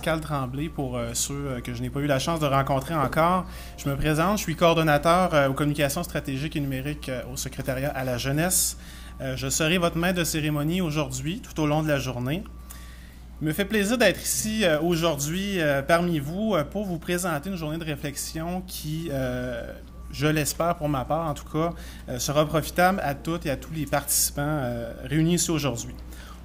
Pascal Tremblay, pour ceux que je n'ai pas eu la chance de rencontrer encore. Je me présente, je suis coordonnateur aux communications stratégiques et numériques au secrétariat à la jeunesse. Je serai votre maître de cérémonie aujourd'hui, tout au long de la journée. Il me fait plaisir d'être ici aujourd'hui parmi vous pour vous présenter une journée de réflexion qui, je l'espère pour ma part en tout cas, sera profitable à toutes et à tous les participants réunis ici aujourd'hui.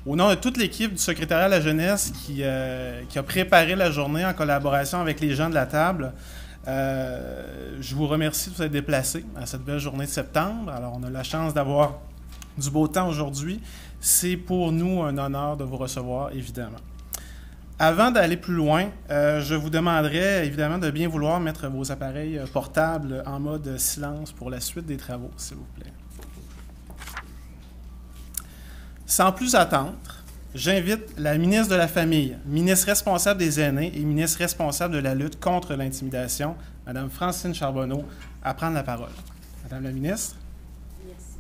Au nom de toute l'équipe du secrétariat à la jeunesse qui a préparé la journée en collaboration avec les gens de la table, je vous remercie de vous être déplacés à cette belle journée de septembre. Alors, on a la chance d'avoir du beau temps aujourd'hui. C'est pour nous un honneur de vous recevoir, évidemment. Avant d'aller plus loin, je vous demanderai évidemment de bien vouloir mettre vos appareils portables en mode silence pour la suite des travaux, s'il vous plaît. Sans plus attendre, j'invite la ministre de la Famille, ministre responsable des aînés et ministre responsable de la lutte contre l'intimidation, Mme Francine Charbonneau, à prendre la parole. Madame la ministre. Merci,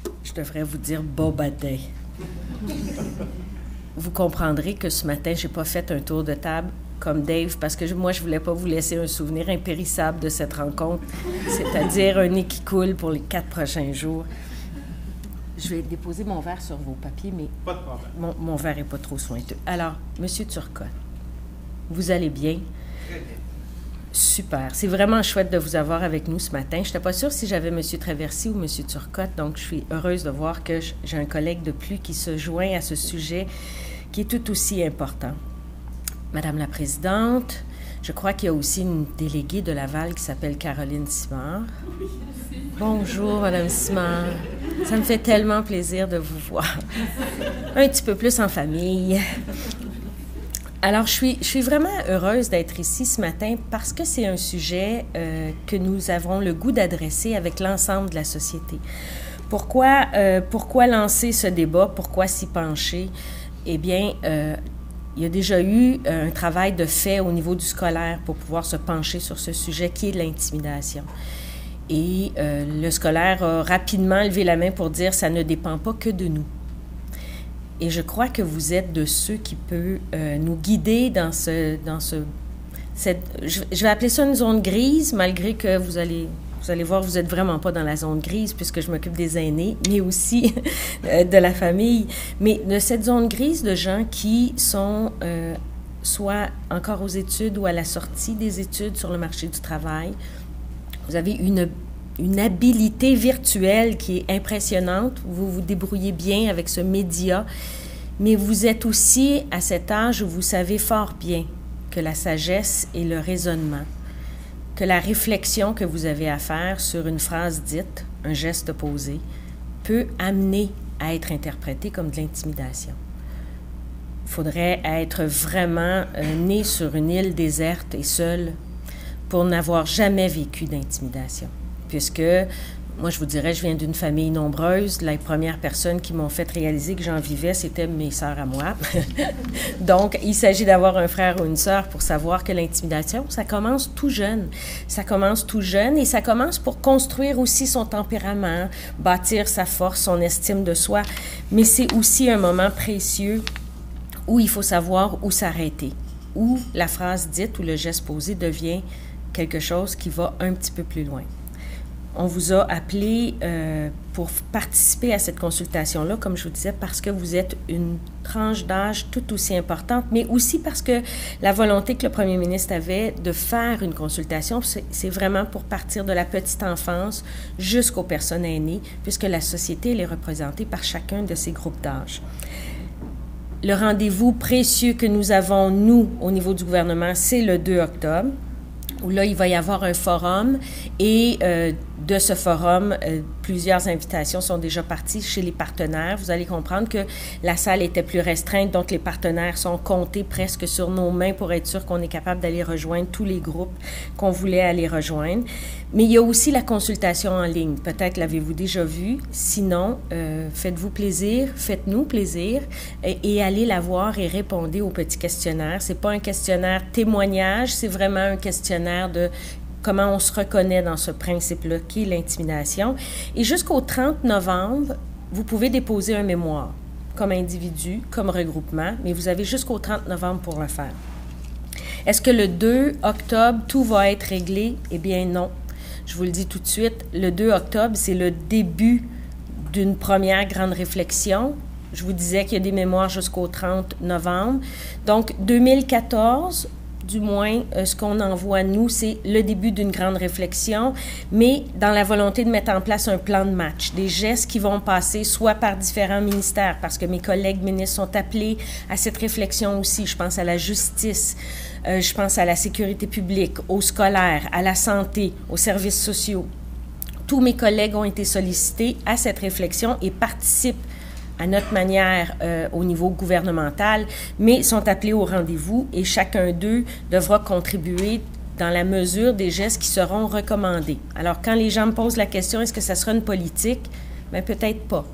monsieur. Je devrais vous dire bon matin. Vous comprendrez que ce matin, je n'ai pas fait un tour de table comme Dave, parce que moi, je ne voulais pas vous laisser un souvenir impérissable de cette rencontre, c'est-à-dire un nez qui coule pour les 4 prochains jours. Je vais déposer mon verre sur vos papiers, mais pas de problème. Mon verre n'est pas trop sointeux. Alors, M. Turcotte, vous allez bien? Très bien. Super. C'est vraiment chouette de vous avoir avec nous ce matin. Je n'étais pas sûre si j'avais M. Traversy ou M. Turcotte, donc je suis heureuse de voir que j'ai un collègue de plus qui se joint à ce sujet qui est tout aussi important. Madame la Présidente, je crois qu'il y a aussi une déléguée de Laval qui s'appelle Caroline Simard. Bonjour, Madame Simard. Ça me fait tellement plaisir de vous voir. Un petit peu plus en famille. Alors, je suis vraiment heureuse d'être ici ce matin parce que c'est un sujet que nous avons le goût d'adresser avec l'ensemble de la société. Pourquoi lancer ce débat? Pourquoi s'y pencher? Eh bien, il y a déjà eu un travail de fait au niveau du scolaire pour pouvoir se pencher sur ce sujet qui est l'intimidation. Et le scolaire a rapidement levé la main pour dire « ça ne dépend pas que de nous ». Et je crois que vous êtes de ceux qui peuvent nous guider dans cette, je vais appeler ça une zone grise, malgré que vous allez voir, vous n'êtes vraiment pas dans la zone grise puisque je m'occupe des aînés, mais aussi de la famille. Mais de cette zone grise de gens qui sont soit encore aux études ou à la sortie des études sur le marché du travail. Vous avez une habileté virtuelle qui est impressionnante. Vous vous débrouillez bien avec ce média, mais vous êtes aussi à cet âge où vous savez fort bien que la sagesse et le raisonnement, que la réflexion que vous avez à faire sur une phrase dite, un geste posé, peut amener à être interprété comme de l'intimidation. Il faudrait être vraiment né sur une île déserte et seul pour n'avoir jamais vécu d'intimidation. Puisque, moi je vous dirais, je viens d'une famille nombreuse. Les premières personnes qui m'ont fait réaliser que j'en vivais, c'était mes sœurs à moi. Donc, il s'agit d'avoir un frère ou une sœur pour savoir que l'intimidation, ça commence tout jeune. Ça commence tout jeune et ça commence pour construire aussi son tempérament, bâtir sa force, son estime de soi. Mais c'est aussi un moment précieux où il faut savoir où s'arrêter, où la phrase dite ou le geste posé devient quelque chose qui va un petit peu plus loin. On vous a appelé pour participer à cette consultation-là, comme je vous disais, parce que vous êtes une tranche d'âge tout aussi importante, mais aussi parce que la volonté que le premier ministre avait de faire une consultation, c'est vraiment pour partir de la petite enfance jusqu'aux personnes aînées, puisque la société elle est représentée par chacun de ces groupes d'âge. Le rendez-vous précieux que nous avons, nous, au niveau du gouvernement, c'est le 2 octobre, où là, il va y avoir un forum et de ce forum, plusieurs invitations sont déjà parties chez les partenaires. Vous allez comprendre que la salle était plus restreinte, donc les partenaires sont comptés presque sur nos mains pour être sûr qu'on est capable d'aller rejoindre tous les groupes qu'on voulait aller rejoindre. Mais il y a aussi la consultation en ligne. Peut-être l'avez-vous déjà vu. Sinon, faites-vous plaisir, faites-nous plaisir et allez la voir et répondez au petit questionnaire. C'est pas un questionnaire témoignage, c'est vraiment un questionnaire de comment on se reconnaît dans ce principe-là qui est l'intimidation. Et jusqu'au 30 novembre, vous pouvez déposer un mémoire. comme individu, comme regroupement, mais vous avez jusqu'au 30 novembre pour le faire. Est-ce que le 2 octobre, tout va être réglé? Eh bien, non. Je vous le dis tout de suite, le 2 octobre, c'est le début d'une première grande réflexion. Je vous disais qu'il y a des mémoires jusqu'au 30 novembre. Donc, 2014, du moins, ce qu'on envoie, nous, c'est le début d'une grande réflexion, mais dans la volonté de mettre en place un plan de match, des gestes qui vont passer soit par différents ministères, parce que mes collègues ministres sont appelés à cette réflexion aussi. Je pense à la justice, je pense à la sécurité publique, aux scolaires, à la santé, aux services sociaux. Tous mes collègues ont été sollicités à cette réflexion et participent à notre manière au niveau gouvernemental, mais sont appelés au rendez-vous et chacun d'eux devra contribuer dans la mesure des gestes qui seront recommandés. Alors, quand les gens me posent la question, est-ce que ça sera une politique? Bien, peut-être pas.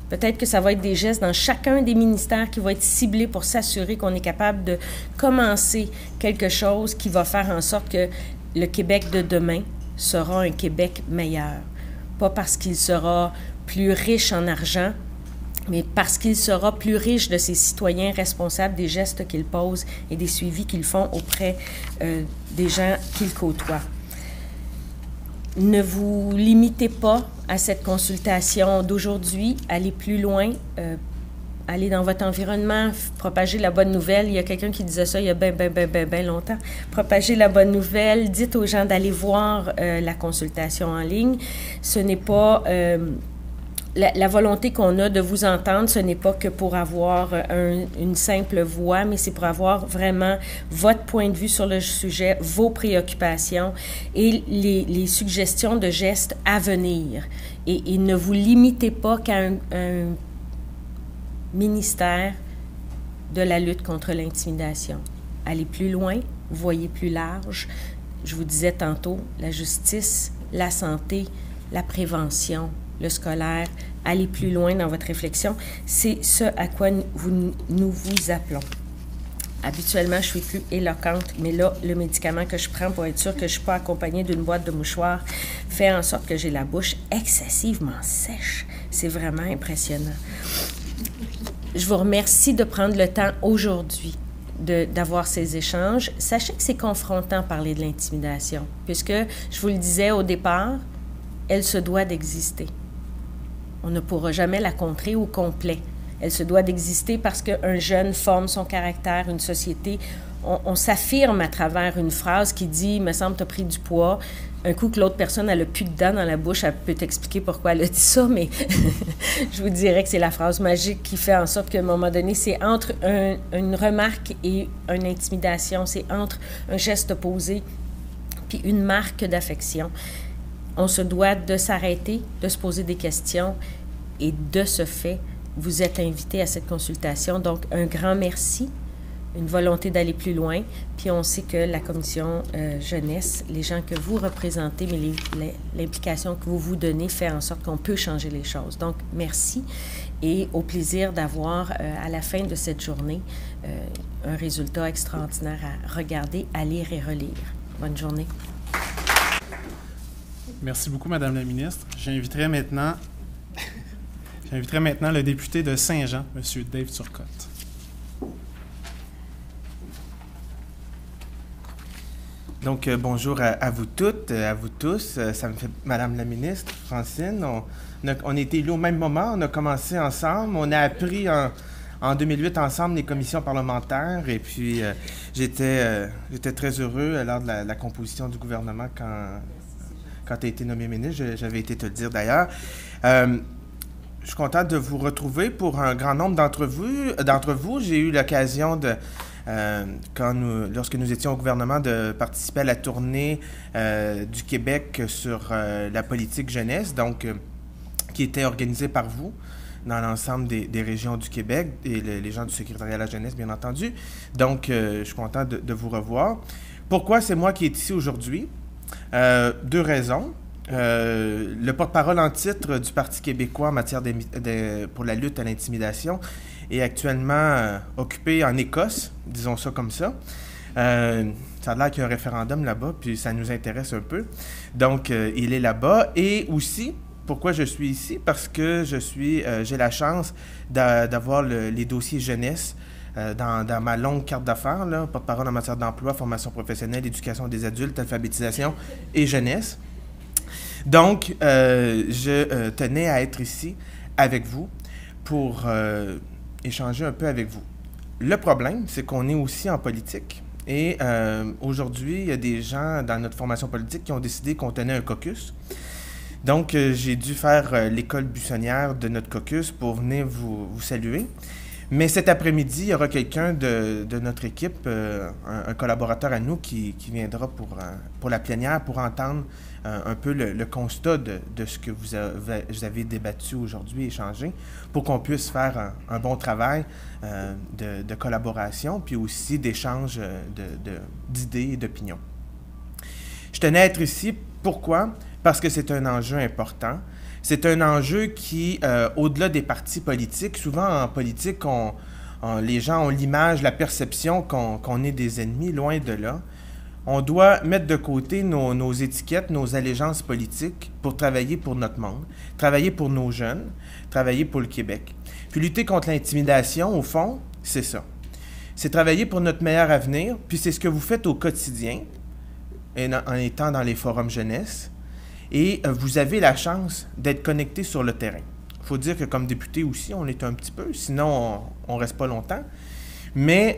Peut-être que ça va être des gestes dans chacun des ministères qui vont être ciblés pour s'assurer qu'on est capable de commencer quelque chose qui va faire en sorte que le Québec de demain sera un Québec meilleur. Pas parce qu'il sera plus riche en argent, mais parce qu'il sera plus riche de ses citoyens responsables des gestes qu'ils posent et des suivis qu'ils font auprès des gens qu'ils côtoient. Ne vous limitez pas à cette consultation d'aujourd'hui, allez plus loin, allez dans votre environnement, propagez la bonne nouvelle. Il y a quelqu'un qui disait ça il y a bien longtemps. Propagez la bonne nouvelle, dites aux gens d'aller voir la consultation en ligne. Ce n'est pas... La volonté qu'on a de vous entendre, ce n'est pas que pour avoir une simple voix, mais c'est pour avoir vraiment votre point de vue sur le sujet, vos préoccupations et les suggestions de gestes à venir. Et ne vous limitez pas qu'à un ministère de la lutte contre l'intimidation. Allez plus loin, voyez plus large. Je vous disais tantôt, la justice, la santé, la prévention, le scolaire, aller plus loin dans votre réflexion, c'est ce à quoi nous vous appelons. Habituellement, je suis plus éloquente, mais là, le médicament que je prends pour être sûre que je ne suis pas accompagnée d'une boîte de mouchoirs fait en sorte que j'ai la bouche excessivement sèche. C'est vraiment impressionnant. Je vous remercie de prendre le temps aujourd'hui d'avoir ces échanges. Sachez que c'est confrontant parler de l'intimidation, puisque, je vous le disais au départ, elle se doit d'exister. On ne pourra jamais la contrer au complet. Elle se doit d'exister parce qu'un jeune forme son caractère, une société. On s'affirme à travers une phrase qui dit « me semble, tu as pris du poids ». Un coup que l'autre personne, elle n'a plus de dents dans la bouche, elle peut t'expliquer pourquoi elle a dit ça, mais je vous dirais que c'est la phrase magique qui fait en sorte qu'à un moment donné, c'est entre une remarque et une intimidation, c'est entre un geste posé puis une marque d'affection. On se doit de s'arrêter, de se poser des questions et de ce fait, vous êtes invité à cette consultation. Donc, un grand merci, une volonté d'aller plus loin. Puis, on sait que la commission jeunesse, les gens que vous représentez, mais l'implication que vous vous donnez fait en sorte qu'on peut changer les choses. Donc, merci et au plaisir d'avoir à la fin de cette journée un résultat extraordinaire à regarder, à lire et relire. Bonne journée. Merci beaucoup, Madame la ministre. J'inviterai maintenant le député de Saint-Jean, M. Dave Turcotte. Donc, bonjour à vous toutes, à vous tous. Ça me fait, Madame la ministre, Francine, on a été élus au même moment, on a commencé ensemble, on a appris en 2008 ensemble les commissions parlementaires et puis j'étais très heureux lors de la composition du gouvernement quand tu as été nommé ministre, j'avais été te le dire d'ailleurs. Je suis content de vous retrouver pour un grand nombre d'entre vous. J'ai eu l'occasion lorsque nous étions au gouvernement, de participer à la tournée du Québec sur la politique jeunesse, donc qui était organisée par vous dans l'ensemble des régions du Québec et les gens du secrétariat à la jeunesse, bien entendu. Donc, je suis content de vous revoir. Pourquoi c'est moi qui est ici aujourd'hui? 2 raisons. Le porte-parole en titre du Parti québécois en matière pour la lutte à l'intimidation est actuellement occupé en Écosse, disons ça comme ça. Ça a l'air qu'il y a un référendum là-bas, puis ça nous intéresse un peu. Donc, il est là-bas. Et aussi, pourquoi je suis ici? Parce que j'ai la chance d'avoir les dossiers jeunesse dans ma longue carte d'affaires, porte-parole en matière d'emploi, formation professionnelle, éducation des adultes, alphabétisation et jeunesse. Donc, je tenais à être ici avec vous pour échanger un peu avec vous. Le problème, c'est qu'on est aussi en politique. Et aujourd'hui, il y a des gens dans notre formation politique qui ont décidé qu'on tenait un caucus. Donc, j'ai dû faire l'école buissonnière de notre caucus pour venir vous saluer. Mais cet après-midi, il y aura quelqu'un de notre équipe, un collaborateur à nous, qui viendra pour la plénière pour entendre un peu le constat de ce que vous avez débattu aujourd'hui, échangé, pour qu'on puisse faire un bon travail de collaboration, puis aussi d'échange d'idées et d'opinions. Je tenais à être ici, pourquoi? Parce que c'est un enjeu important. C'est un enjeu qui, au-delà des partis politiques, souvent en politique, les gens ont l'image, la perception qu'on est des ennemis, loin de là. On doit mettre de côté nos étiquettes, nos allégeances politiques pour travailler pour notre monde, travailler pour nos jeunes, travailler pour le Québec. Puis lutter contre l'intimidation, au fond, c'est ça. C'est travailler pour notre meilleur avenir, puis c'est ce que vous faites au quotidien, en étant dans les forums jeunesse. Et vous avez la chance d'être connecté sur le terrain. Il faut dire que comme député aussi, on l'est un petit peu, sinon on ne reste pas longtemps. Mais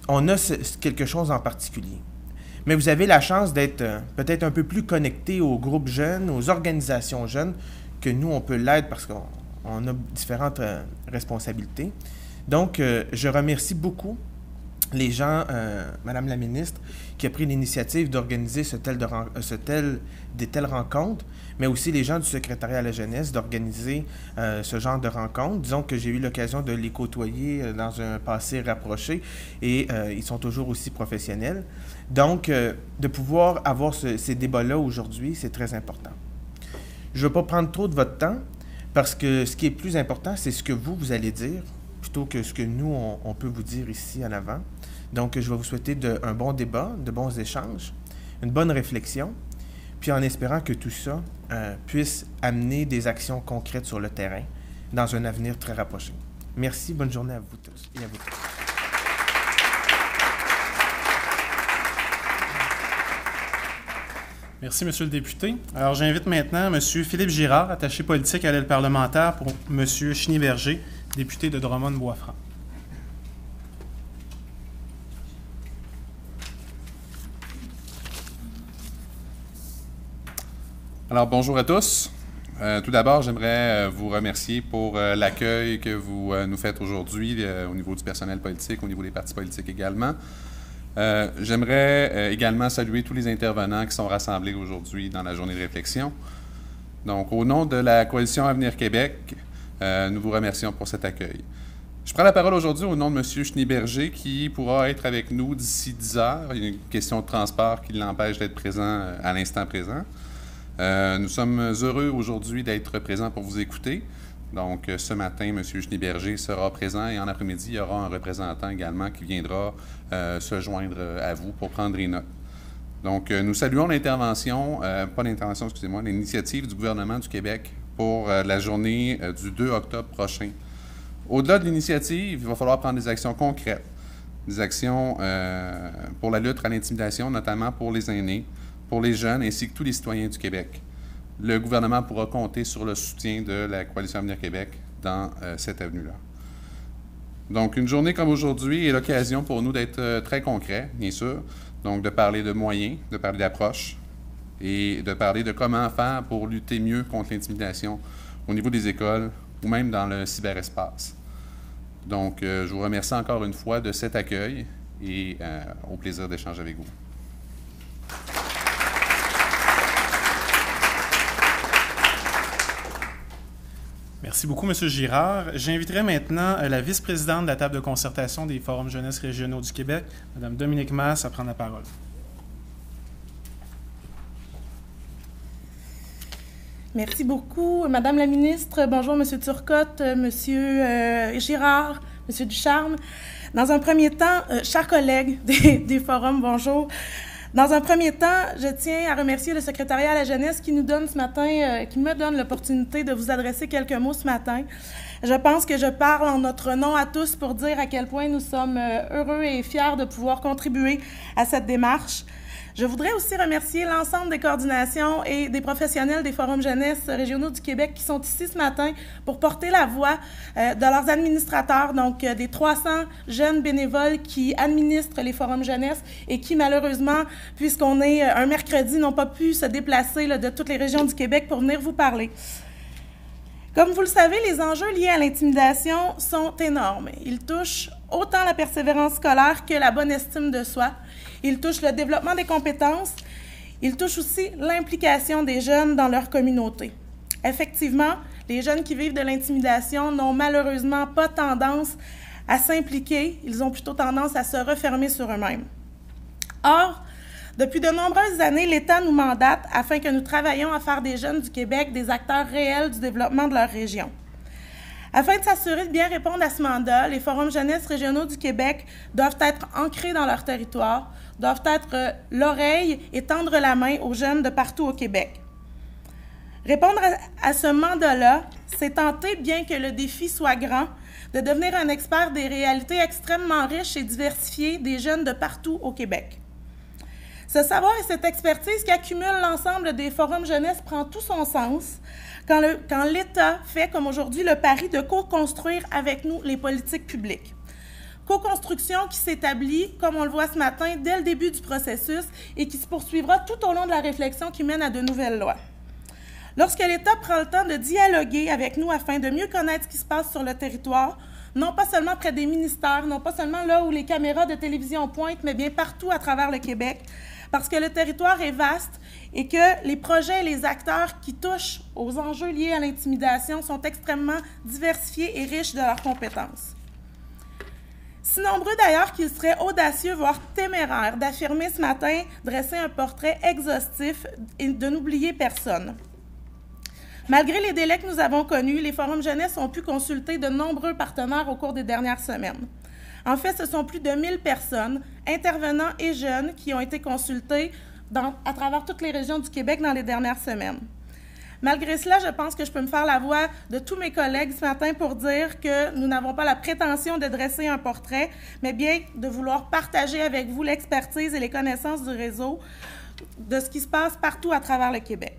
on a quelque chose en particulier. Mais vous avez la chance d'être peut-être un peu plus connecté aux groupes jeunes, aux organisations jeunes, que nous, on peut l'être parce qu'on a différentes responsabilités. Donc, je remercie beaucoup les gens, Madame la ministre, qui a pris l'initiative d'organiser des telles rencontres, mais aussi les gens du secrétariat à la jeunesse d'organiser ce genre de rencontres. Disons que j'ai eu l'occasion de les côtoyer dans un passé rapproché et ils sont toujours aussi professionnels. Donc, de pouvoir avoir ces débats-là aujourd'hui, c'est très important. Je ne veux pas prendre trop de votre temps parce que ce qui est plus important, c'est ce que vous allez dire plutôt que ce que nous, on peut vous dire ici en avant. Donc, je vais vous souhaiter un bon débat, de bons échanges, une bonne réflexion, puis en espérant que tout ça puisse amener des actions concrètes sur le terrain dans un avenir très rapproché. Merci, bonne journée à vous tous et à vous tous. Merci, Monsieur le député. Alors, j'invite maintenant M. Philippe Girard, attaché politique à l'aile parlementaire pour M. Schneeberger, député de Drummond-Bois-Franc. Alors, bonjour à tous. Tout d'abord, j'aimerais vous remercier pour l'accueil que vous nous faites aujourd'hui au niveau du personnel politique, au niveau des partis politiques également. J'aimerais également saluer tous les intervenants qui sont rassemblés aujourd'hui dans la journée de réflexion. Donc, au nom de la Coalition Avenir Québec, nous vous remercions pour cet accueil. Je prends la parole aujourd'hui au nom de M. Schneeberger qui pourra être avec nous d'ici 10 heures. Il y a une question de transport qui l'empêche d'être présent à l'instant présent. Nous sommes heureux aujourd'hui d'être présents pour vous écouter. Donc, ce matin, M. Schneeberger sera présent et en après-midi, il y aura un représentant également qui viendra se joindre à vous pour prendre les notes. Donc, nous saluons l'initiative du gouvernement du Québec pour la journée du 2 octobre prochain. Au-delà de l'initiative, il va falloir prendre des actions concrètes, des actions pour la lutte à l'intimidation, notamment pour les aînés, pour les jeunes ainsi que tous les citoyens du Québec. Le gouvernement pourra compter sur le soutien de la Coalition Avenir Québec dans cette avenue-là. Donc, une journée comme aujourd'hui est l'occasion pour nous d'être très concrets, bien sûr. Donc, de parler de moyens, de parler d'approche et de parler de comment faire pour lutter mieux contre l'intimidation au niveau des écoles ou même dans le cyberespace. Donc, je vous remercie encore une fois de cet accueil et au plaisir d'échanger avec vous. Merci beaucoup, M. Girard. J'inviterai maintenant la vice-présidente de la table de concertation des forums jeunesse régionaux du Québec, Mme Dominique Masse, à prendre la parole. Merci beaucoup, Madame la ministre. Bonjour, M. Turcotte, M. Girard, M. Ducharme. Dans un premier temps, chers collègues des forums, bonjour. Dans un premier temps, je tiens à remercier le secrétariat à la jeunesse qui nous donne ce matin, qui me donne l'opportunité de vous adresser quelques mots ce matin. Je pense que je parle en notre nom à tous pour dire à quel point nous sommes heureux et fiers de pouvoir contribuer à cette démarche. Je voudrais aussi remercier l'ensemble des coordinations et des professionnels des forums jeunesse régionaux du Québec qui sont ici ce matin pour porter la voix de leurs administrateurs, donc des 300 jeunes bénévoles qui administrent les forums jeunesse et qui, malheureusement, puisqu'on est un mercredi, n'ont pas pu se déplacer de toutes les régions du Québec pour venir vous parler. Comme vous le savez, les enjeux liés à l'intimidation sont énormes. Ils touchent autant la persévérance scolaire que la bonne estime de soi. Ils touchent le développement des compétences. Ils touchent aussi l'implication des jeunes dans leur communauté. Effectivement, les jeunes qui vivent de l'intimidation n'ont malheureusement pas tendance à s'impliquer. Ils ont plutôt tendance à se refermer sur eux-mêmes. Or, depuis de nombreuses années, l'État nous mandate afin que nous travaillions à faire des jeunes du Québec des acteurs réels du développement de leur région. Afin de s'assurer de bien répondre à ce mandat, les forums jeunesse régionaux du Québec doivent être ancrés dans leur territoire, doivent être l'oreille et tendre la main aux jeunes de partout au Québec. Répondre à ce mandat-là, c'est tenter, bien que le défi soit grand, de devenir un expert des réalités extrêmement riches et diversifiées des jeunes de partout au Québec. Ce savoir et cette expertise qui accumule l'ensemble des forums jeunesse prend tout son sens quand l'État fait, comme aujourd'hui, le pari de co-construire avec nous les politiques publiques. Co-construction qui s'établit, comme on le voit ce matin, dès le début du processus et qui se poursuivra tout au long de la réflexion qui mène à de nouvelles lois. Lorsque l'État prend le temps de dialoguer avec nous afin de mieux connaître ce qui se passe sur le territoire, non pas seulement près des ministères, non pas seulement là où les caméras de télévision pointent, mais bien partout à travers le Québec, parce que le territoire est vaste et que les projets et les acteurs qui touchent aux enjeux liés à l'intimidation sont extrêmement diversifiés et riches de leurs compétences. Si nombreux d'ailleurs qu'il serait audacieux, voire téméraire, d'affirmer ce matin, dresser un portrait exhaustif et de n'oublier personne. Malgré les délais que nous avons connus, les forums jeunesse ont pu consulter de nombreux partenaires au cours des dernières semaines. En fait, ce sont plus de 1000 personnes, intervenants et jeunes, qui ont été consultés à travers toutes les régions du Québec dans les dernières semaines. Malgré cela, je pense que je peux me faire la voix de tous mes collègues ce matin pour dire que nous n'avons pas la prétention de dresser un portrait, mais bien de vouloir partager avec vous l'expertise et les connaissances du réseau de ce qui se passe partout à travers le Québec.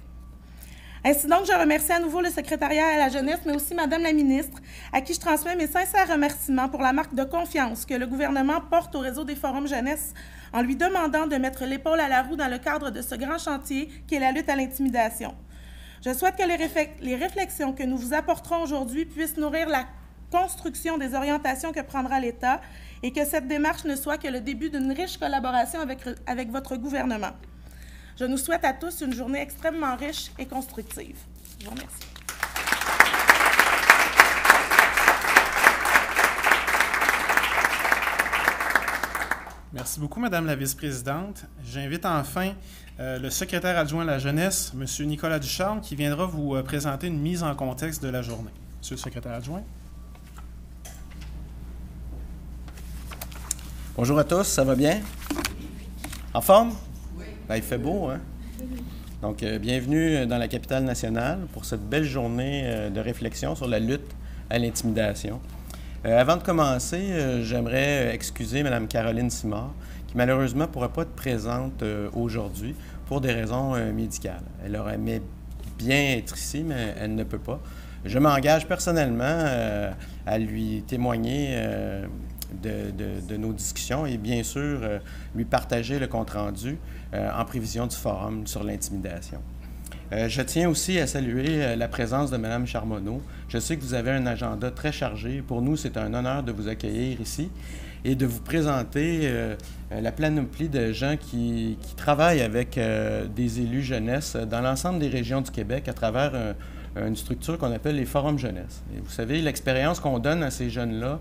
Ainsi donc, je remercie à nouveau le secrétariat à la jeunesse, mais aussi Madame la ministre, à qui je transmets mes sincères remerciements pour la marque de confiance que le gouvernement porte au réseau des forums jeunesse en lui demandant de mettre l'épaule à la roue dans le cadre de ce grand chantier qui est la lutte à l'intimidation. Je souhaite que les réflexions que nous vous apporterons aujourd'hui puissent nourrir la construction des orientations que prendra l'État et que cette démarche ne soit que le début d'une riche collaboration avec votre gouvernement. Je nous souhaite à tous une journée extrêmement riche et constructive. Je vous remercie. Merci beaucoup, Madame la vice-présidente. J'invite enfin le secrétaire adjoint à la jeunesse, M. Nicolas Ducharme, qui viendra vous présenter une mise en contexte de la journée. Monsieur le secrétaire adjoint. Bonjour à tous, ça va bien? En forme? Oui. Ben, il fait beau, hein? Donc, bienvenue dans la capitale nationale pour cette belle journée de réflexion sur la lutte à l'intimidation. Avant de commencer, j'aimerais excuser Mme Caroline Simard, qui malheureusement ne pourra pas être présente aujourd'hui pour des raisons médicales. Elle aurait aimé bien être ici, mais elle ne peut pas. Je m'engage personnellement à lui témoigner de nos discussions et bien sûr lui partager le compte-rendu en prévision du forum sur l'intimidation. Je tiens aussi à saluer la présence de Mme Charbonneau. Je sais que vous avez un agenda très chargé. Pour nous, c'est un honneur de vous accueillir ici et de vous présenter la panoplie de gens qui travaillent avec des élus jeunesse dans l'ensemble des régions du Québec à travers une structure qu'on appelle les forums jeunesse. Et vous savez, l'expérience qu'on donne à ces jeunes-là,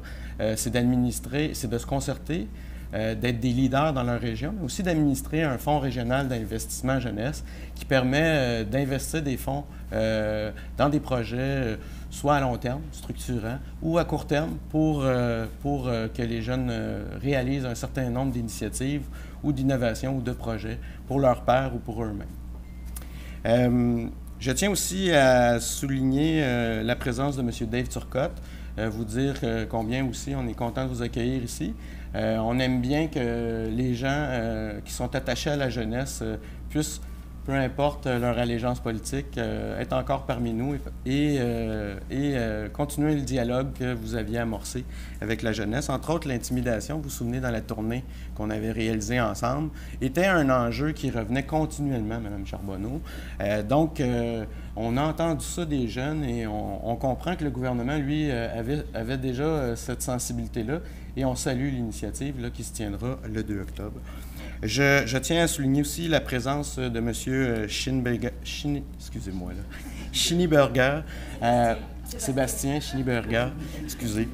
c'est d'administrer, c'est de se concerter d'être des leaders dans leur région, mais aussi d'administrer un fonds régional d'investissement jeunesse qui permet d'investir des fonds dans des projets soit à long terme, structurants, ou à court terme pour que les jeunes réalisent un certain nombre d'initiatives ou d'innovations ou de projets pour leurs pairs ou pour eux-mêmes. Je tiens aussi à souligner la présence de M. Dave Turcotte, vous dire combien aussi on est content de vous accueillir ici. On aime bien que les gens qui sont attachés à la jeunesse puissent, peu importe leur allégeance politique, être encore parmi nous et continuer le dialogue que vous aviez amorcé avec la jeunesse. Entre autres, l'intimidation, vous vous souvenez, dans la tournée qu'on avait réalisée ensemble, était un enjeu qui revenait continuellement, Mme Charbonneau. Donc, on a entendu ça des jeunes et on comprend que le gouvernement, lui, avait déjà cette sensibilité-là et on salue l'initiative qui se tiendra le 2 octobre. Je tiens à souligner aussi la présence de M. Schiniberger, Sébastien Schiniberger, excusez,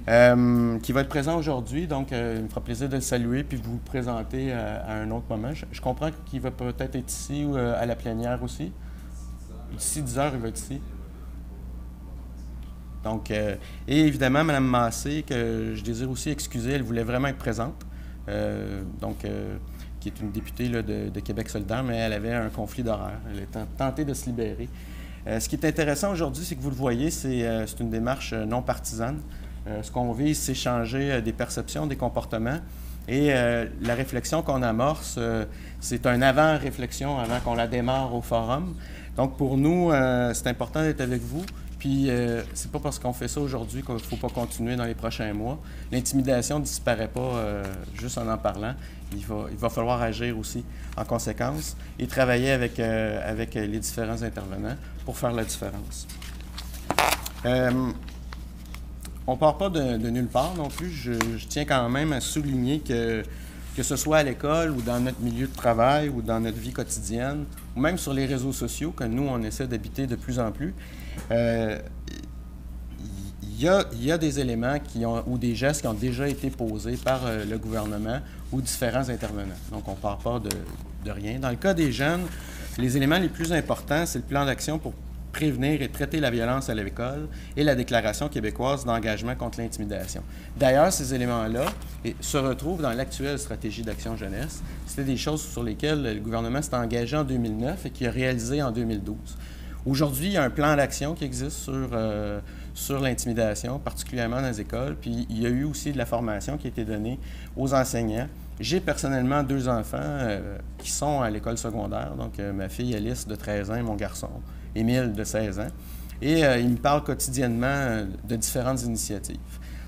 qui va être présent aujourd'hui. Donc, il me fera plaisir de le saluer puis de vous le présenter à un autre moment. Je comprends qu'il va peut-être être ici ou à la plénière aussi. D'ici 10 heures, il va être ici. Donc, et évidemment, Mme Massé, que je désire aussi excuser, elle voulait vraiment être présente. Qui est une députée là, de Québec solidaire, mais elle avait un conflit d'horaire. Elle est tentée de se libérer. Ce qui est intéressant aujourd'hui, c'est que vous le voyez, c'est une démarche non partisane. Ce qu'on vise, c'est changer des perceptions, des comportements. Et la réflexion qu'on amorce, c'est un avant-réflexion avant qu'on la démarre au forum. Donc, pour nous, c'est important d'être avec vous. Puis, c'est pas parce qu'on fait ça aujourd'hui qu'il ne faut pas continuer dans les prochains mois. L'intimidation ne disparaît pas juste en parlant. Il va falloir agir aussi en conséquence et travailler avec les différents intervenants pour faire la différence. On ne part pas de nulle part non plus. Je tiens quand même à souligner que ce soit à l'école ou dans notre milieu de travail ou dans notre vie quotidienne, ou même sur les réseaux sociaux que nous, on essaie d'habiter de plus en plus, il y a des éléments ou des gestes qui ont déjà été posés par le gouvernement ou différents intervenants. Donc, on ne part pas de rien. Dans le cas des jeunes, les éléments les plus importants, c'est le plan d'action pour prévenir et traiter la violence à l'école et la Déclaration québécoise d'engagement contre l'intimidation. D'ailleurs, ces éléments-là se retrouvent dans l'actuelle stratégie d'action jeunesse. C'était des choses sur lesquelles le gouvernement s'est engagé en 2009 et qui a réalisé en 2012. Aujourd'hui, il y a un plan d'action qui existe sur l'intimidation, particulièrement dans les écoles, puis il y a eu aussi de la formation qui a été donnée aux enseignants. J'ai personnellement 2 enfants qui sont à l'école secondaire, donc ma fille Alice de 13 ans et mon garçon Émile de 16 ans. Et ils me parlent quotidiennement de différentes initiatives.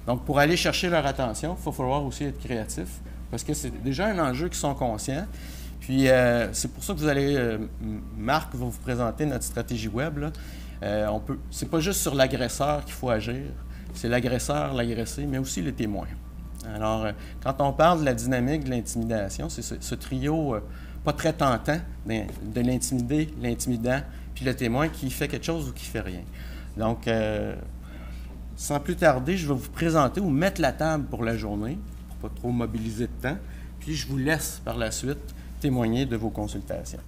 Donc, pour aller chercher leur attention, il va falloir aussi être créatif, parce que c'est déjà un enjeu qu'ils sont conscients. Puis, c'est pour ça que vous allez... Marc va vous présenter notre stratégie web. C'est pas juste sur l'agresseur qu'il faut agir, c'est l'agresseur, l'agressé, mais aussi le témoin. Alors, quand on parle de la dynamique de l'intimidation, c'est ce trio pas très tentant de l'intimider, l'intimidant, puis le témoin qui fait quelque chose ou qui fait rien. Donc, sans plus tarder, je vais vous présenter ou mettre la table pour la journée, pour ne pas trop mobiliser de temps, puis je vous laisse par la suite témoigner de vos consultations.